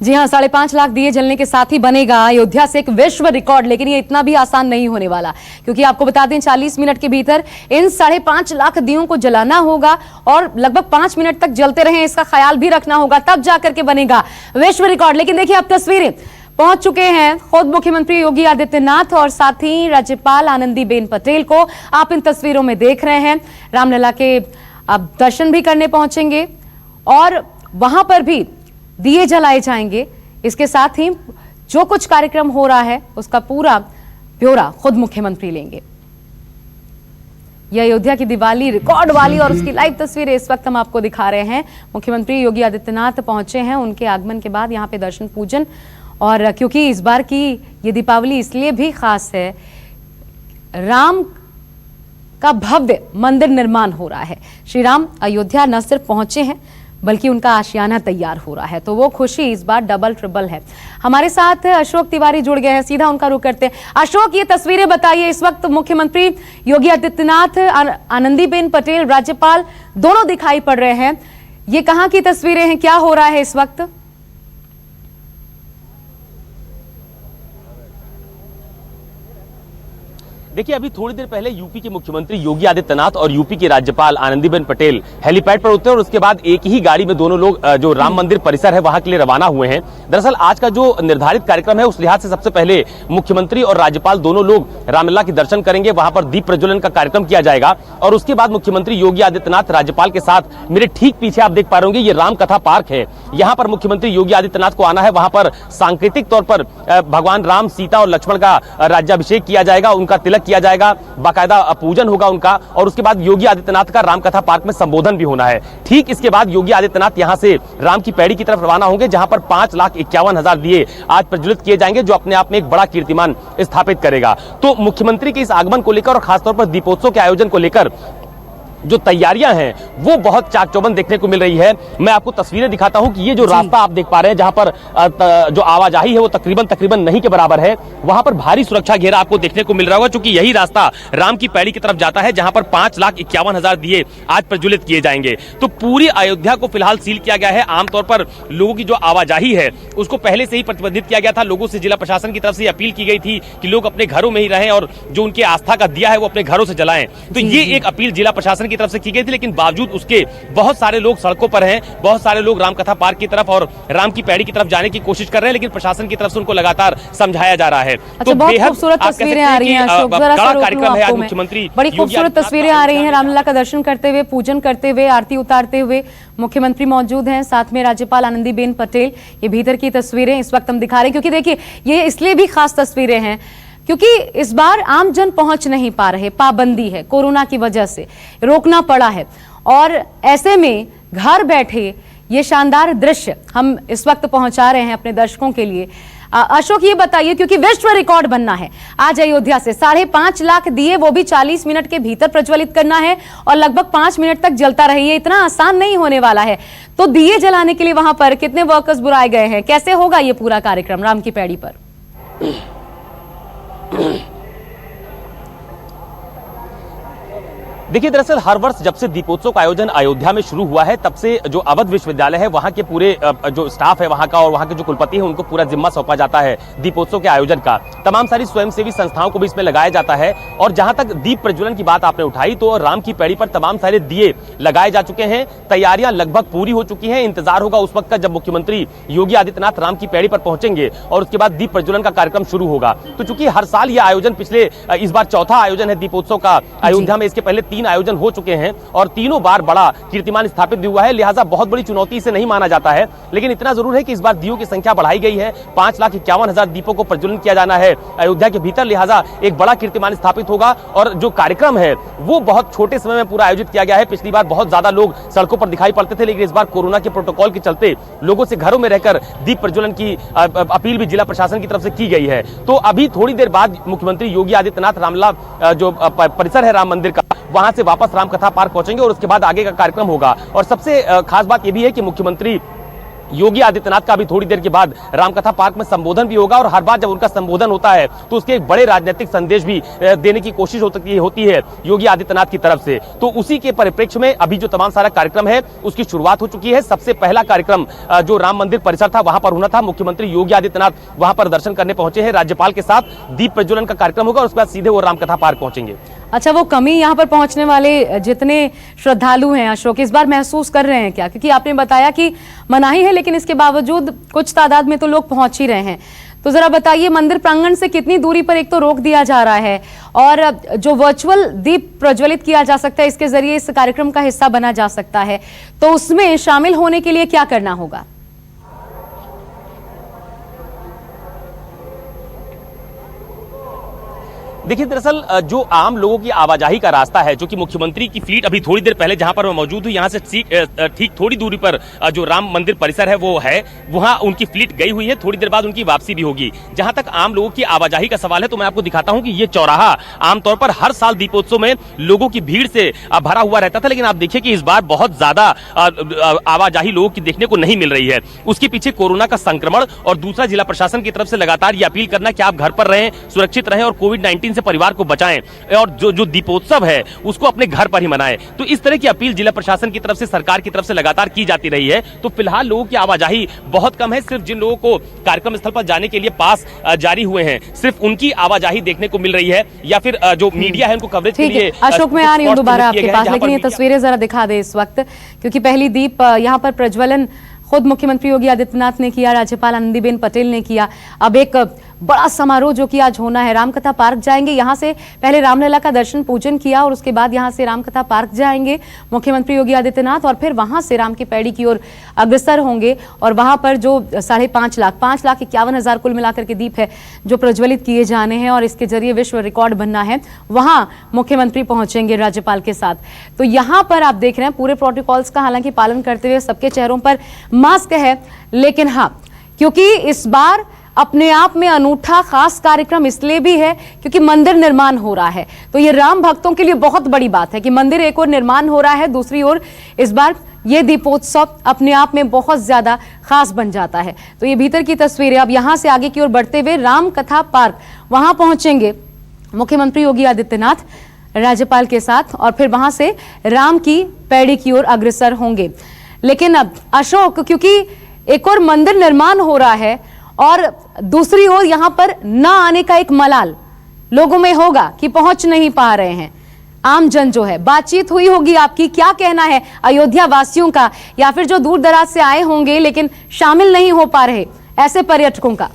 जी हां, 5.5 लाख दिए जलने के साथ ही बनेगा अयोध्या से एक विश्व रिकॉर्ड। लेकिन ये इतना भी आसान नहीं होने वाला, क्योंकि आपको बता दें 40 मिनट के भीतर इन 5.5 लाख दियों को जलाना होगा और लगभग 5 मिनट तक जलते रहें, इसका ख्याल भी रखना होगा, तब जाकर के बनेगा विश्व रिकॉर्ड। लेकिन देखिए अब तस्वीरें पहुंच चुके हैं खुद मुख्यमंत्री योगी आदित्यनाथ और साथ ही राज्यपाल आनंदीबेन पटेल को आप इन तस्वीरों में देख रहे हैं। रामलला के अब दर्शन भी करने पहुंचेंगे और वहां पर भी दिए जलाए जाएंगे। इसके साथ ही जो कुछ कार्यक्रम हो रहा है उसका पूरा ब्यौरा खुद मुख्यमंत्री लेंगे। यह अयोध्या की दिवाली रिकॉर्ड वाली और उसकी लाइव तस्वीरें इस वक्त हम आपको दिखा रहे हैं। मुख्यमंत्री योगी आदित्यनाथ पहुंचे हैं, उनके आगमन के बाद यहां पे दर्शन पूजन, और क्योंकि इस बार की ये दीपावली इसलिए भी खास है, राम का भव्य मंदिर निर्माण हो रहा है। श्री राम अयोध्या न सिर्फ पहुंचे हैं बल्कि उनका आशियाना तैयार हो रहा है, तो वो खुशी इस बार डबल ट्रिपल है। हमारे साथ अशोक तिवारी जुड़ गए हैं, सीधा उनका रुख करते हैं। अशोक, ये तस्वीरें बताइए, इस वक्त मुख्यमंत्री योगी आदित्यनाथ, आनंदीबेन पटेल, राज्यपाल दोनों दिखाई पड़ रहे हैं। ये कहां की तस्वीरें हैं, क्या हो रहा है इस वक्त? देखिए, अभी थोड़ी देर पहले यूपी के मुख्यमंत्री योगी आदित्यनाथ और यूपी के राज्यपाल आनंदीबेन पटेल हेलीपैड पर उतरे और उसके बाद एक ही गाड़ी में दोनों लोग जो राम मंदिर परिसर है वहां के लिए रवाना हुए हैं। दरअसल आज का जो निर्धारित कार्यक्रम है उस लिहाज से सबसे पहले मुख्यमंत्री और राज्यपाल दोनों लोग रामलला के दर्शन करेंगे, वहां पर दीप प्रज्वलन का कार्यक्रम किया जाएगा और उसके बाद मुख्यमंत्री योगी आदित्यनाथ राज्यपाल के साथ मेरे ठीक पीछे आप देख पा रहे होंगे ये राम कथा पार्क है। यहाँ पर मुख्यमंत्री योगी आदित्यनाथ को आना है, वहां पर सांकेतिक तौर पर भगवान राम, सीता और लक्ष्मण का राज्याभिषेक किया जाएगा, उनका तिलक किया जाएगा, बाकायदा पूजन होगा उनका, और उसके बाद योगी आदित्यनाथ का रामकथा पार्क में संबोधन भी होना है। ठीक इसके बाद योगी आदित्यनाथ यहां से राम की पैड़ी की तरफ रवाना होंगे, जहां पर 5,51,000 दिए आज प्रज्वलित किए जाएंगे, जो अपने आप में एक बड़ा कीर्तिमान स्थापित करेगा। तो मुख्यमंत्री के इस आगमन को लेकर और खासतौर पर दीपोत्सव के आयोजन को लेकर जो तैयारियां हैं वो बहुत चाक चौबंद देखने को मिल रही है। मैं आपको तस्वीरें दिखाता हूं कि ये जो रास्ता आप देख पा रहे हैं, जहां पर जो आवाजाही है वो तकरीबन नहीं के बराबर है, वहां पर भारी सुरक्षा घेरा आपको देखने को मिल रहा होगा, क्योंकि यही रास्ता राम की पैड़ी की तरफ जाता है, जहां पर 5,51,000 दिए आज प्रज्वलित किए जाएंगे। तो पूरी अयोध्या को फिलहाल सील किया गया है। आमतौर पर लोगों की जो आवाजाही है उसको पहले से ही प्रतिबंधित किया गया था। लोगों से जिला प्रशासन की तरफ से अपील की गई थी कि लोग अपने घरों में ही रहें और जो उनके आस्था का दिया है वो अपने घरों से जलाएं। तो ये एक अपील जिला प्रशासन की तरफ से की गई थी, लेकिन बावजूद उसके बहुत सारे लोग सड़कों पर हैं, बहुत सारे लोग रामकथा पार्क की तरफ और राम की पैड़ी की तरफ जाने की कोशिश कर रहे हैं, लेकिन प्रशासन की तरफ से उनको लगातार समझाया जा रहा है। तो बहुत खूबसूरत तस्वीरें आ रही हैं अशोक, कार्यक्रम है आज मुख्यमंत्री, बड़ी खूबसूरत तस्वीरें आ रही हैं। रामलला का दर्शन करते हुए, पूजन करते हुए, आरती उतारते हुए मुख्यमंत्री मौजूद हैं, साथ में राज्यपाल आनंदीबेन पटेल। ये भीतर की तस्वीरें इस वक्त हम दिखा रहे हैं, क्योंकि देखिए ये इसलिए भी खास तस्वीरें हैं क्योंकि इस बार आम जन पहुंच नहीं पा रहे, पाबंदी है, कोरोना की वजह से रोकना पड़ा है, और ऐसे में घर बैठे ये शानदार दृश्य हम इस वक्त पहुंचा रहे हैं अपने दर्शकों के लिए। अशोक, ये बताइए, क्योंकि विश्व रिकॉर्ड बनना है आज अयोध्या से, 5.5 लाख दिए वो भी 40 मिनट के भीतर प्रज्वलित करना है और लगभग 5 मिनट तक जलता रहे, ये इतना आसान नहीं होने वाला है। तो दिए जलाने के लिए वहां पर कितने वर्कर्स बुलाए गए हैं, कैसे होगा ये पूरा कार्यक्रम राम की पैड़ी पर? देखिए, दरअसल हर वर्ष जब से दीपोत्सव का आयोजन अयोध्या में शुरू हुआ है तब से जो अवध विश्वविद्यालय है वहां के पूरे जो स्टाफ है वहां का और वहां के जो कुलपति है उनको पूरा जिम्मा सौंपा जाता है दीपोत्सव के आयोजन का। तमाम सारी स्वयंसेवी संस्थाओं को भी इसमें लगाया जाता है। और जहां तक दीप प्रज्वलन की बात आपने उठाई, तो राम की पैड़ी पर तमाम सारे दिए लगाए जा चुके हैं, तैयारियां लगभग पूरी हो चुकी हैं। इंतजार होगा उस वक्त का जब मुख्यमंत्री योगी आदित्यनाथ राम की पैड़ी पर पहुंचेंगे और उसके बाद दीप प्रज्वलन का कार्यक्रम शुरू होगा। तो चूंकि हर साल यह आयोजन इस बार चौथा आयोजन है दीपोत्सव का अयोध्या में, इसके पहले 3 आयोजन हो चुके हैं और तीनों बार बड़ा कीर्तिमान स्थापित भी हुआ है, लिहाजा बहुत बड़ी चुनौती इसे नहीं माना जाता है। लेकिन इतना जरूर है कि इस बार दियों की संख्या बढ़ाई गई है, 5,51,000 दीपों को प्रज्वलन किया जाना है अयोध्या के भीतर, लिहाजा एक बड़ा कीर्तिमान स्थापित होगा। और जो कार्यक्रम है वो बहुत छोटे समय में पूरा आयोजित किया गया है। पिछली बार बहुत ज्यादा लोग सड़कों पर दिखाई पड़ते थे, लेकिन इस बार कोरोना के प्रोटोकॉल के चलते लोगों से घरों में रहकर दीप प्रज्वलन की अपील भी जिला प्रशासन की तरफ से की गई है। तो अभी थोड़ी देर बाद मुख्यमंत्री योगी आदित्यनाथ रामलला जो परिसर है राम मंदिर का, वहां से वापस रामकथा पार्क पहुंचेंगे और उसके बाद आगे का कार्यक्रम होगा। और सबसे खास बात यह भी है कि मुख्यमंत्री योगी आदित्यनाथ का भी थोड़ी देर के बाद रामकथा पार्क में संबोधन भी होगा और हर बार जब उनका संबोधन होता है तो उसके एक बड़े राजनीतिक संदेश भी देने की कोशिश होती है योगी आदित्यनाथ की तरफ से। तो उसी के परिप्रेक्ष्य में अभी जो तमाम सारा कार्यक्रम है उसकी शुरुआत हो चुकी है। सबसे पहला कार्यक्रम जो राम मंदिर परिसर था वहां पर होना था। मुख्यमंत्री योगी आदित्यनाथ वहां पर दर्शन करने पहुंचे हैं। राज्यपाल के साथ दीप प्रज्वलन का कार्यक्रम होगा और उसके बाद सीधे वो रामकथा पार्क पहुंचेंगे। अच्छा, वो कमी यहाँ पर पहुंचने वाले जितने श्रद्धालु हैं अशोक, इस बार महसूस कर रहे हैं क्या? क्योंकि आपने बताया कि मनाही है लेकिन इसके बावजूद कुछ तादाद में तो लोग पहुंच ही रहे हैं। तो जरा बताइए, मंदिर प्रांगण से कितनी दूरी पर एक तो रोक दिया जा रहा है और जो वर्चुअल दीप प्रज्वलित किया जा सकता है इसके जरिए इस कार्यक्रम का हिस्सा बना जा सकता है, तो उसमें शामिल होने के लिए क्या करना होगा? देखिए, दरअसल जो आम लोगों की आवाजाही का रास्ता है, जो कि मुख्यमंत्री की फ्लीट अभी थोड़ी देर पहले जहां पर मैं मौजूद हूं, यहां से ठीक थोड़ी दूरी पर जो राम मंदिर परिसर है वो है, वहां उनकी फ्लीट गई हुई है। थोड़ी देर बाद उनकी वापसी भी होगी। जहां तक आम लोगों की आवाजाही का सवाल है तो मैं आपको दिखाता हूं कि ये चौराहा आमतौर पर हर साल दीपोत्सव में लोगों की भीड़ से भरा हुआ रहता था, लेकिन आप देखिए कि इस बार बहुत ज्यादा आवाजाही लोगों की देखने को नहीं मिल रही है। उसके पीछे कोरोना का संक्रमण और दूसरा जिला प्रशासन की तरफ से लगातार ये अपील करना कि आप घर पर रहें, सुरक्षित रहें और कोविड-19 से परिवार को बचाएं और जो दीपोत्सव है उसको अपने घर पर ही मनाएं। तो इस तरह की अपील जिला प्रशासन की तरफ से, सरकार की तरफ से लगातार की जाती रही है। तो फिलहाल लोगों की आवाजाही बहुत कम है। सिर्फ जिन लोगों को कार्यक्रम स्थल पर जाने के लिए पास जारी हुए हैं, सिर्फ उनकी आवाजाही देखने को मिल रही है, या फिर जो मीडिया है उनको कवरेज के लिए। अशोक, मैं आ रही हूं दोबारा आपके पास, लेकिन ये तस्वीरें जरा दिखा दे इस वक्त, क्योंकि पहली दीप यहाँ पर प्रज्वलन खुद मुख्यमंत्री योगी आदित्यनाथ ने किया, राज्यपाल आनंदीबेन पटेल ने किया। अब एक बड़ा समारोह जो कि आज होना है, रामकथा पार्क जाएंगे। यहां से पहले रामलला का दर्शन पूजन किया और उसके बाद यहां से रामकथा पार्क जाएंगे मुख्यमंत्री योगी आदित्यनाथ और फिर वहां से राम की पैड़ी की ओर अग्रसर होंगे और वहां पर जो 5,51,000 कुल मिलाकर के दीप है जो प्रज्वलित किए जाने हैं और इसके जरिए विश्व रिकॉर्ड बनना है, वहां मुख्यमंत्री पहुंचेंगे राज्यपाल के साथ। तो यहां पर आप देख रहे हैं पूरे प्रोटोकॉल्स का हालांकि पालन करते हुए सबके चेहरों पर मास्क है, लेकिन हाँ, क्योंकि इस बार अपने आप में अनूठा खास कार्यक्रम इसलिए भी है क्योंकि मंदिर निर्माण हो रहा है। तो ये राम भक्तों के लिए बहुत बड़ी बात है कि मंदिर एक और निर्माण हो रहा है, दूसरी ओर इस बार ये दीपोत्सव अपने आप में बहुत ज्यादा खास बन जाता है। तो ये भीतर की तस्वीरें। अब यहां से आगे की ओर बढ़ते हुए रामकथा पार्क, वहां पहुंचेंगे मुख्यमंत्री योगी आदित्यनाथ राज्यपाल के साथ और फिर वहां से राम की पैड़ी की ओर अग्रसर होंगे। लेकिन अब अशोक, क्योंकि एक और मंदिर निर्माण हो रहा है और दूसरी ओर यहां पर न आने का एक मलाल लोगों में होगा कि पहुंच नहीं पा रहे हैं, आम जन जो है। बातचीत हुई होगी आपकी, क्या कहना है अयोध्या वासियों का या फिर जो दूर दराज से आए होंगे लेकिन शामिल नहीं हो पा रहे ऐसे पर्यटकों का?